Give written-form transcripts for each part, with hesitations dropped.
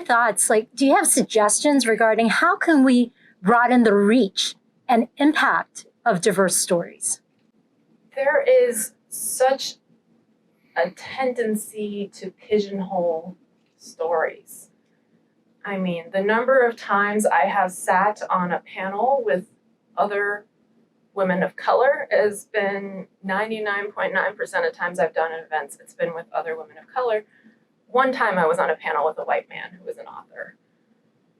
thoughts? Like, do you have suggestions regarding how can we broaden the reach and impact of diverse stories? There is such a tendency to pigeonhole stories. I mean, the number of times I have sat on a panel with other women of color has been 99.9% of times I've done events, it's been with other women of color. One time I was on a panel with a white man who was an author,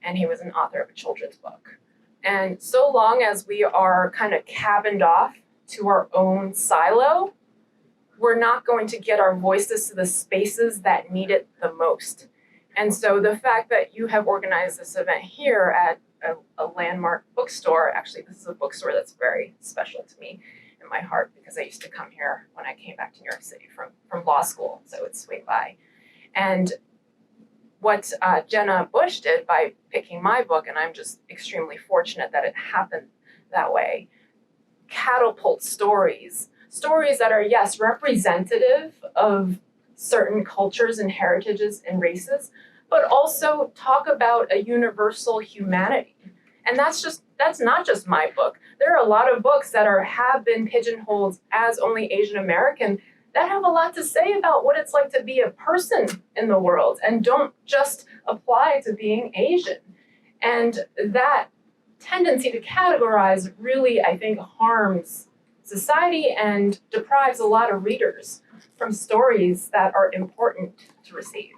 and he was an author of a children's book. And so long as we are kind of cabined off to our own silo, we're not going to get our voices to the spaces that need it the most. And so the fact that you have organized this event here at a landmark bookstore, actually this is a bookstore that's very special to me in my heart because I used to come here when I came back to New York City from law school, so it's swing by. And what Jenna Bush did by picking my book, and I'm just extremely fortunate that it happened that way, catapult stories that are, yes, representative of certain cultures and heritages and races, but also talk about a universal humanity. And that's not just my book. There are a lot of books that have been pigeonholed as only Asian American that have a lot to say about what it's like to be a person in the world and don't just apply to being Asian. And that tendency to categorize really, I think, harms society and deprives a lot of readers from stories that are important to receive.